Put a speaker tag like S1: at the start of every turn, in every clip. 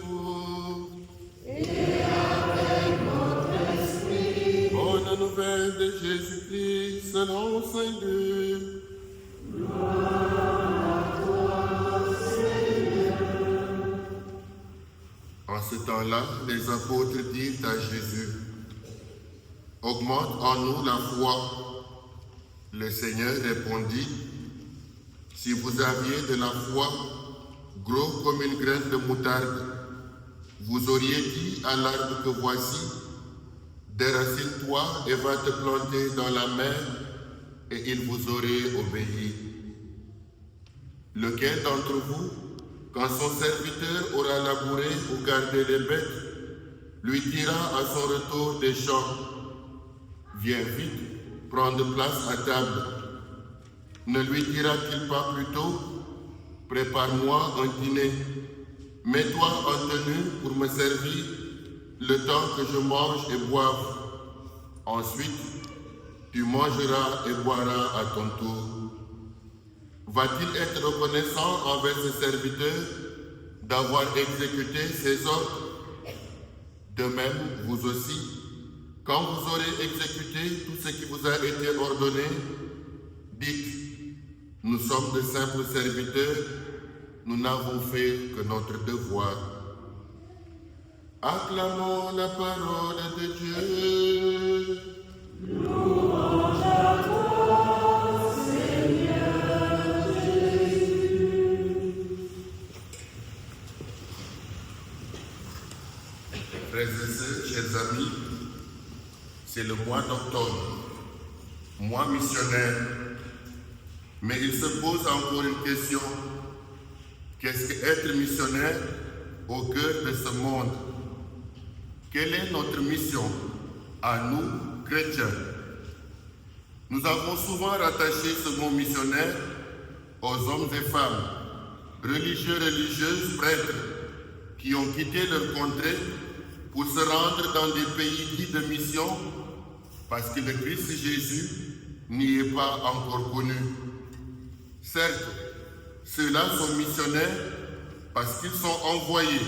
S1: vous.
S2: Et avec votre esprit.
S1: Bonne nouvelle de Jésus-Christ selon Saint Luc.
S2: Gloire à toi, Seigneur.
S1: En ce temps-là, les apôtres dirent à Jésus, « Augmente en nous la foi. » Le Seigneur répondit, « Si vous aviez de la foi, gros comme une graine de moutarde, vous auriez dit à l'arbre que voici, déracine-toi et va te planter dans la mer, et il vous aurait obéi. Lequel d'entre vous, quand son serviteur aura labouré ou gardé les bêtes, lui dira à son retour des champs, viens vite, prendre place à table. Ne lui dira-t-il pas plutôt, prépare-moi un dîner, mets-toi en tenue pour me servir, le temps que je mange et boive. Ensuite, tu mangeras et boiras à ton tour. Va-t-il être reconnaissant envers ses serviteurs d'avoir exécuté ses ordres? De même, vous aussi, quand vous aurez exécuté tout ce qui vous a été ordonné, dites, nous sommes de simples serviteurs, nous n'avons fait que notre devoir. Acclamons la parole de Dieu.
S2: Louange à toi, Seigneur Jésus.
S1: Frères et sœurs, chers amis, c'est le mois d'octobre, mois missionnaire, mais il se pose encore une question. Qu'est-ce qu'être missionnaire au cœur de ce monde? Quelle est notre mission à nous, chrétiens? Nous avons souvent rattaché ce mot missionnaire aux hommes et femmes, religieux, religieuses, prêtres, qui ont quitté leur contrée pour se rendre dans des pays dits de mission parce que le Christ Jésus n'y est pas encore connu. Certes, ceux-là sont missionnaires parce qu'ils sont envoyés.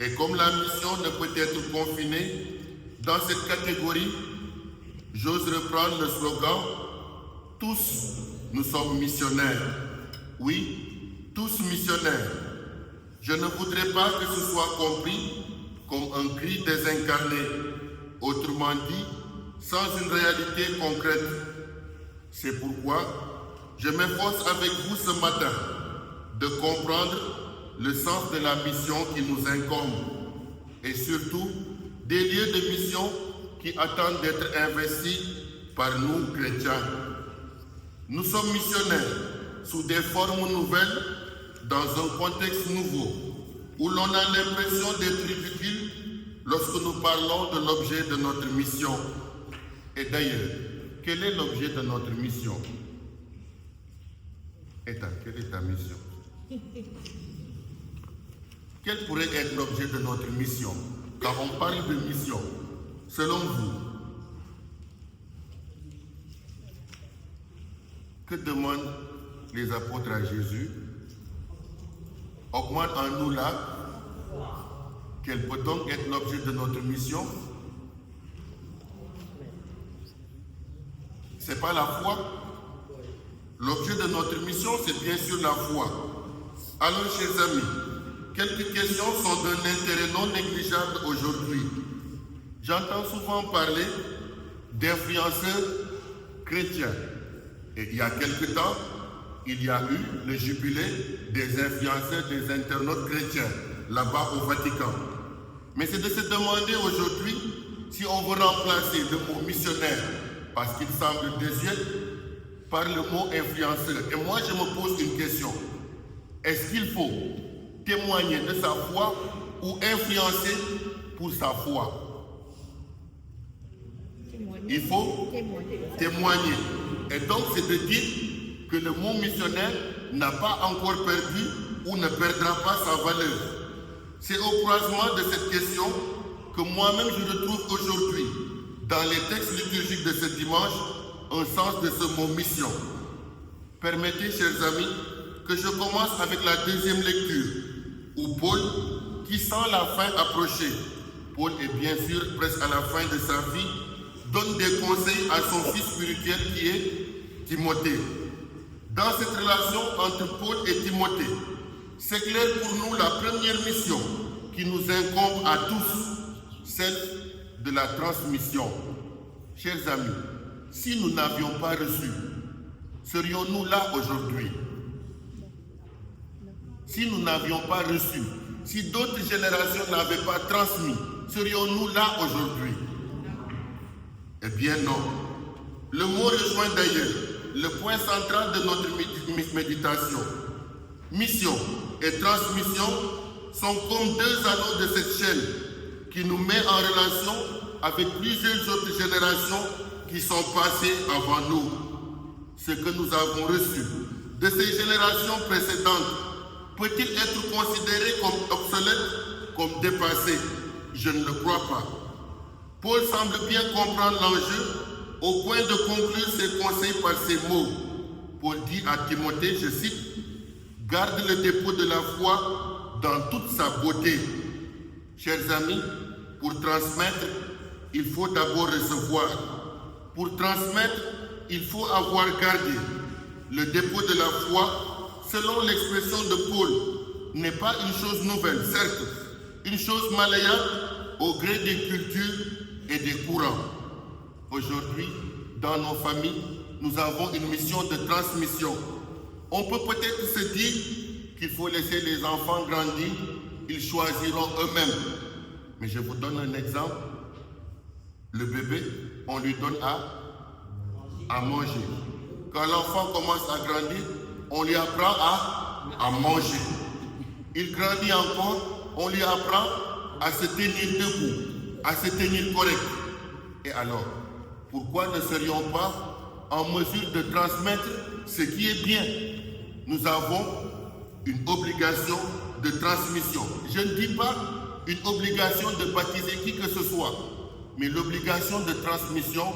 S1: Et comme la mission ne peut être confinée dans cette catégorie, j'ose reprendre le slogan « Tous, nous sommes missionnaires ». Oui, tous missionnaires. Je ne voudrais pas que ce soit compris comme un cri désincarné, autrement dit, sans une réalité concrète. C'est pourquoi je m'efforce avec vous ce matin de comprendre le sens de la mission qui nous incombe et surtout des lieux de mission qui attendent d'être investis par nous chrétiens. Nous sommes missionnaires sous des formes nouvelles dans un contexte nouveau où l'on a l'impression d'être ridicule lorsque nous parlons de l'objet de notre mission. Et d'ailleurs, quel est l'objet de notre mission? Ethan, quelle est ta mission? Quel pourrait être l'objet de notre mission? Quand on parle de mission, selon vous, que demandent les apôtres à Jésus? Augmente en nous là. Quel peut donc être l'objet de notre mission? Ce n'est pas la foi. L'objet de notre mission, c'est bien sûr la foi. Alors, chers amis, quelques questions sont d'un intérêt non négligeable aujourd'hui. J'entends souvent parler d'influenceurs chrétiens. Et il y a quelque temps, il y a eu le jubilé des influenceurs, des internautes chrétiens, là-bas au Vatican. Mais c'est de se demander aujourd'hui si on veut remplacer le mot missionnaire, parce qu'il semble désuet, par le mot influenceur. Et moi, je me pose une question. Est-ce qu'il faut témoigner de sa foi ou influencer pour sa foi? Il faut témoigner. Et donc, c'est de dire que le mot missionnaire n'a pas encore perdu ou ne perdra pas sa valeur. C'est au croisement de cette question que moi-même je retrouve aujourd'hui, dans les textes liturgiques de ce dimanche, un sens de ce mot mission. Permettez, chers amis, que je commence avec la deuxième lecture, où Paul, qui sent la fin approcher. Paul est bien sûr presque à la fin de sa vie, donne des conseils à son fils spirituel qui est Timothée. Dans cette relation entre Paul et Timothée, c'est clair pour nous la première mission qui nous incombe à tous, celle de la transmission. Chers amis, si nous n'avions pas reçu, serions-nous là aujourd'hui? Si nous n'avions pas reçu, si d'autres générations n'avaient pas transmis, serions-nous là aujourd'hui? Eh bien non. Le mot rejoint d'ailleurs le point central de notre méditation. Mission et transmission sont comme deux anneaux de cette chaîne qui nous met en relation avec plusieurs autres générations qui sont passées avant nous. Ce que nous avons reçu de ces générations précédentes peut-il être considéré comme obsolète, comme dépassé? Je ne le crois pas. Paul semble bien comprendre l'enjeu au point de conclure ses conseils par ces mots. Paul dit à Timothée, je cite, « Garde le dépôt de la foi dans toute sa beauté. » Chers amis, pour transmettre, il faut d'abord recevoir. Pour transmettre, il faut avoir gardé. Le dépôt de la foi, selon l'expression de Paul, n'est pas une chose nouvelle, certes, une chose malléable au gré des cultures et des courants. Aujourd'hui, dans nos familles, nous avons une mission de transmission. On peut peut-être se dire qu'il faut laisser les enfants grandir, ils choisiront eux-mêmes. Mais je vous donne un exemple. Le bébé, on lui donne à manger. Quand l'enfant commence à grandir, on lui apprend à manger. Il grandit encore, on lui apprend à se tenir debout, à se tenir correct. Et alors, pourquoi ne serions pas en mesure de transmettre ce qui est bien? Nous avons une obligation de transmission. Je ne dis pas une obligation de baptiser qui que ce soit, mais l'obligation de transmission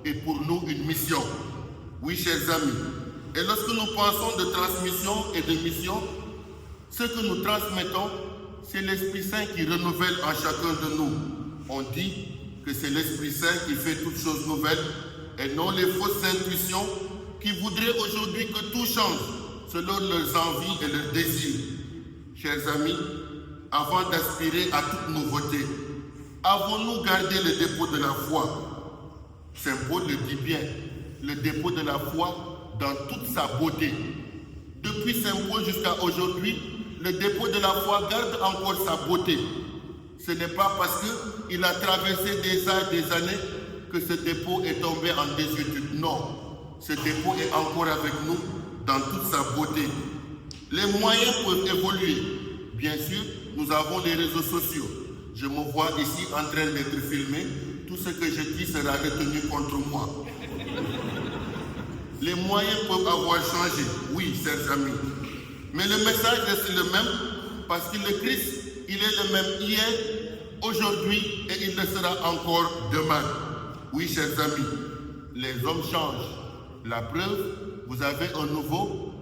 S1: est pour nous une mission. Oui, chers amis, et lorsque nous pensons de transmission et de mission, ce que nous transmettons, c'est l'Esprit Saint qui renouvelle en chacun de nous. On dit que c'est l'Esprit Saint qui fait toutes choses nouvelles et non les fausses intuitions qui voudraient aujourd'hui que tout change selon leurs envies et leurs désirs. Chers amis, avant d'aspirer à toute nouveauté, avons-nous gardé le dépôt de la foi? Saint Paul le dit bien, le dépôt de la foi dans toute sa beauté. Depuis Saint Paul jusqu'à aujourd'hui, le dépôt de la foi garde encore sa beauté. Ce n'est pas parce qu'il a traversé des âges, des années, que ce dépôt est tombé en désuétude. Non, ce dépôt est encore avec nous dans toute sa beauté. Les moyens peuvent évoluer. Bien sûr, nous avons les réseaux sociaux. Je me vois ici en train d'être filmé. Tout ce que je dis sera retenu contre moi. Les moyens peuvent avoir changé, oui, chers amis. Mais le message reste le même parce que le Christ, il est le même hier, aujourd'hui et il le sera encore demain. Oui, chers amis, les hommes changent. La preuve, vous avez un nouveau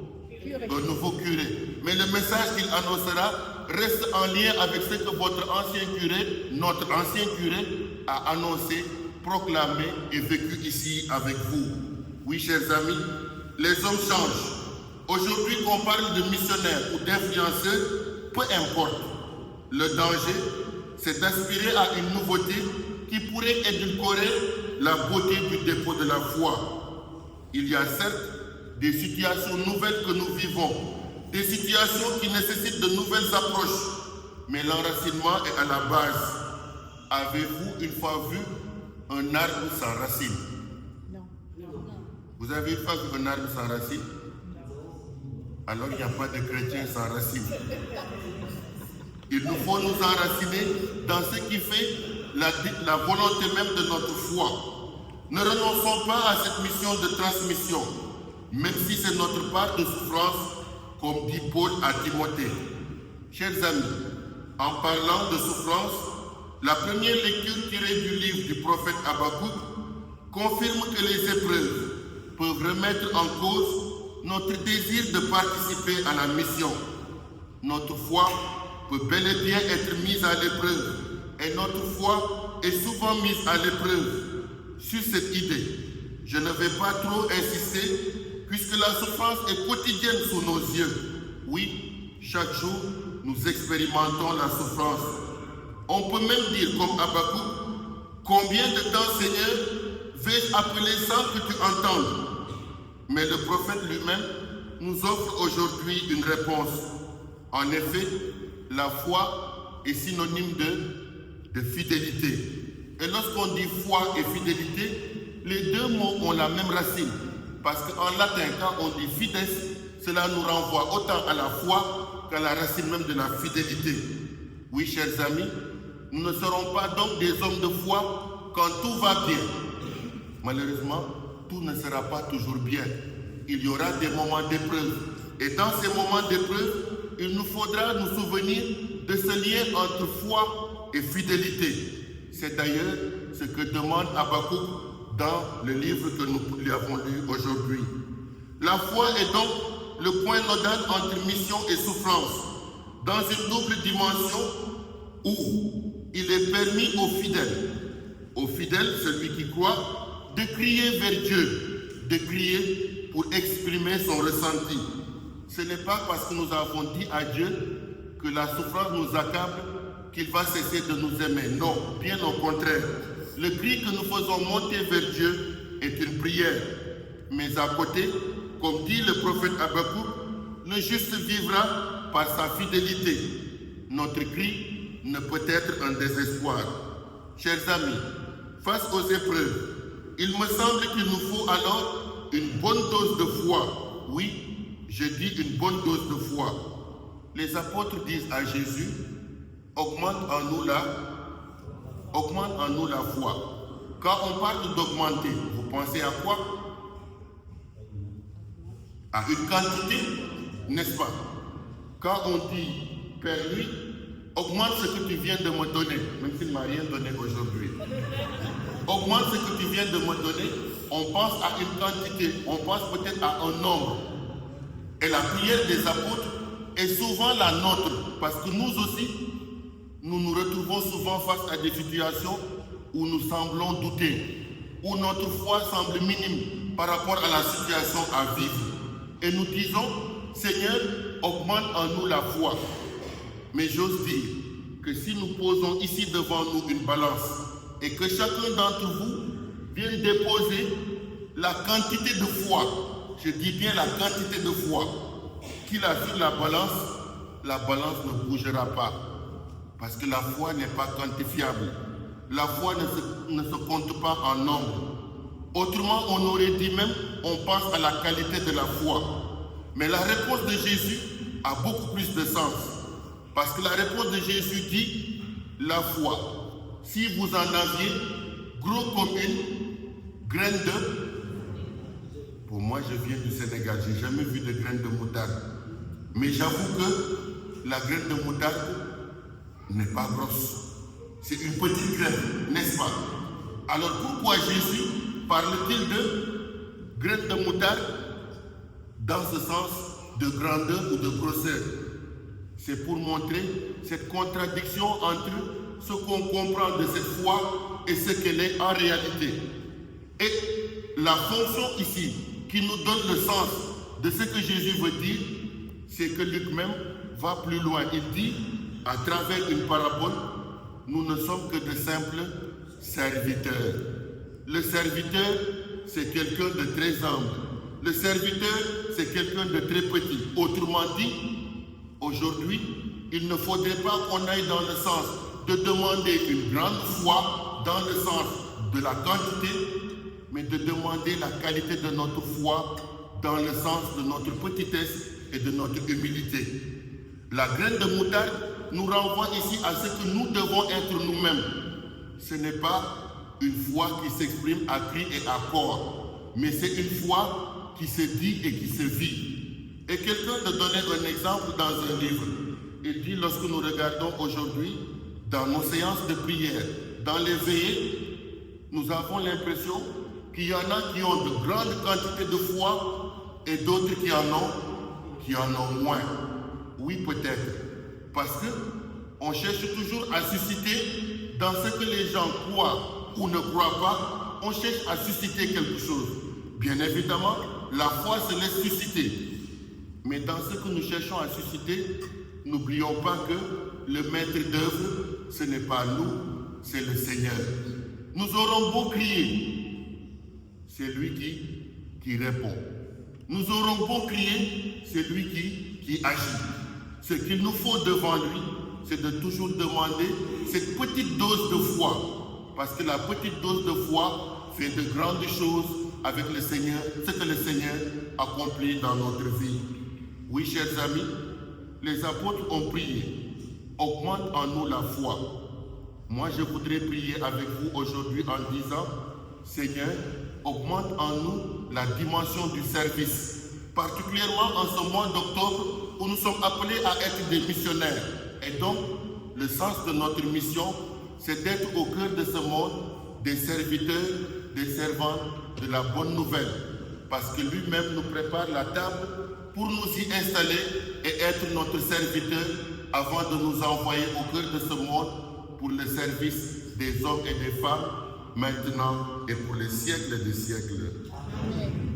S1: curé. Mais le message qu'il annoncera reste en lien avec ce que votre ancien curé, notre ancien curé, a annoncé, proclamé et vécu ici avec vous. Oui, chers amis, les hommes changent. Aujourd'hui, qu'on parle de missionnaires ou d'influenceurs, peu importe. Le danger, c'est d'aspirer à une nouveauté qui pourrait édulcorer la beauté du dépôt de la foi. Il y a certes des situations nouvelles que nous vivons, des situations qui nécessitent de nouvelles approches, mais l'enracinement est à la base. Avez-vous une fois vu un arbre sans racines?
S2: Non.
S1: Vous avez une fois vu un arbre sans racines? Alors il n'y a pas de chrétiens sans racines. Il nous faut nous enraciner dans ce qui fait la volonté même de notre foi. Ne renonçons pas à cette mission de transmission, même si c'est notre part de souffrance, comme dit Paul à Timothée. Chers amis, en parlant de souffrance, la première lecture tirée du livre du prophète Habakkuk confirme que les épreuves peuvent remettre en cause notre désir de participer à la mission. Notre foi peut bel et bien être mise à l'épreuve. Et notre foi est souvent mise à l'épreuve. Sur cette idée, je ne vais pas trop insister, puisque la souffrance est quotidienne sous nos yeux. Oui, chaque jour, nous expérimentons la souffrance. On peut même dire, comme Habakkuk, combien de temps, Seigneur, vais-je appeler sans que tu entendes? Mais le prophète lui-même nous offre aujourd'hui une réponse. En effet, la foi est synonyme de fidélité. Et lorsqu'on dit foi et fidélité, les deux mots ont la même racine. Parce qu'en latin, quand on dit fides, cela nous renvoie autant à la foi qu'à la racine même de la fidélité. Oui, chers amis, nous ne serons pas donc des hommes de foi quand tout va bien. Malheureusement, tout ne sera pas toujours bien. Il y aura des moments d'épreuve. Et dans ces moments d'épreuve, il nous faudra nous souvenir de ce lien entre foi et fidélité. C'est d'ailleurs ce que demande Habakkuk dans le livre que nous lui avons lu aujourd'hui. La foi est donc le point nodal entre mission et souffrance, dans une double dimension où il est permis aux fidèles, celui qui croit, de crier vers Dieu, de crier pour exprimer son ressenti. Ce n'est pas parce que nous avons dit à Dieu que la souffrance nous accable qu'il va cesser de nous aimer. Non, bien au contraire. Le cri que nous faisons monter vers Dieu est une prière. Mais à côté, comme dit le prophète Habakkuk, le juste vivra par sa fidélité. Notre cri ne peut être un désespoir. Chers amis, face aux épreuves, il me semble qu'il nous faut alors une bonne dose de foi. Oui, je dis une bonne dose de foi. Les apôtres disent à Jésus, augmente en nous la foi. Quand on parle d'augmenter, vous pensez à quoi? À une quantité, n'est-ce pas? Quand on dit, Père lui, augmente ce que tu viens de me donner, même s'il ne m'a rien donné aujourd'hui. Augmente ce que tu viens de me donner, on pense à une quantité, on pense peut-être à un nombre. Et la prière des apôtres est souvent la nôtre, parce que nous aussi, nous nous retrouvons souvent face à des situations où nous semblons douter, où notre foi semble minime par rapport à la situation à vivre. Et nous disons, Seigneur, augmente en nous la foi. Mais j'ose dire que si nous posons ici devant nous une balance et que chacun d'entre vous vienne déposer la quantité de foi, je dis bien la quantité de foi, qu'il a sur la balance ne bougera pas. Parce que la foi n'est pas quantifiable. La foi ne se compte pas en nombre. Autrement, on aurait dit même, on pense à la qualité de la foi. Mais la réponse de Jésus a beaucoup plus de sens. Parce que la réponse de Jésus dit, la foi, si vous en aviez gros comme une graine de... Pour moi, je viens du Sénégal, je n'ai jamais vu de graine de moutarde. Mais j'avoue que la graine de moutarde n'est pas grosse. C'est une petite graine, n'est-ce pas? Alors pourquoi Jésus parle-t-il de graine de moutarde dans ce sens de grandeur ou de grosseur? C'est pour montrer cette contradiction entre ce qu'on comprend de cette foi et ce qu'elle est en réalité. Et la fonction ici qui nous donne le sens de ce que Jésus veut dire, c'est que Luc même va plus loin. Il dit, à travers une parabole, nous ne sommes que de simples serviteurs. Le serviteur, c'est quelqu'un de très humble. Le serviteur, c'est quelqu'un de très petit. Autrement dit, aujourd'hui, il ne faudrait pas qu'on aille dans le sens de demander une grande foi, dans le sens de la quantité, mais de demander la qualité de notre foi, dans le sens de notre petitesse et de notre humilité. La graine de moutarde nous renvoie ici à ce que nous devons être nous-mêmes. Ce n'est pas une foi qui s'exprime à cri et à corps, mais c'est une foi qui se dit et qui se vit. Et quelqu'un te donnait un exemple dans un livre. Il dit, lorsque nous regardons aujourd'hui, dans nos séances de prière, dans les veillées, nous avons l'impression qu'il y en a qui ont de grandes quantités de foi et d'autres qui en ont moins. Oui, peut-être. Parce que On cherche toujours à susciter dans ce que les gens croient ou ne croient pas, on cherche à susciter quelque chose. Bien évidemment, la foi se laisse susciter. Mais dans ce que nous cherchons à susciter, n'oublions pas que le maître d'œuvre, ce n'est pas nous, c'est le Seigneur. Nous aurons beau crier, c'est lui qui répond. Nous aurons beau crier, c'est lui qui agit. Ce qu'il nous faut devant lui, c'est de toujours demander cette petite dose de foi. Parce que la petite dose de foi fait de grandes choses avec le Seigneur, ce que le Seigneur accomplit dans notre vie. Oui, chers amis, les apôtres ont prié. Augmente en nous la foi. Moi, je voudrais prier avec vous aujourd'hui en disant, Seigneur, augmente en nous la dimension du service, particulièrement en ce mois d'octobre où nous sommes appelés à être des missionnaires. Et donc, le sens de notre mission, c'est d'être au cœur de ce monde des serviteurs, des servants de la bonne nouvelle. Parce que lui-même nous prépare la table pour nous y installer et être notre serviteur avant de nous envoyer au cœur de ce monde pour le service des hommes et des femmes, maintenant et pour les siècles des siècles.
S2: Amen.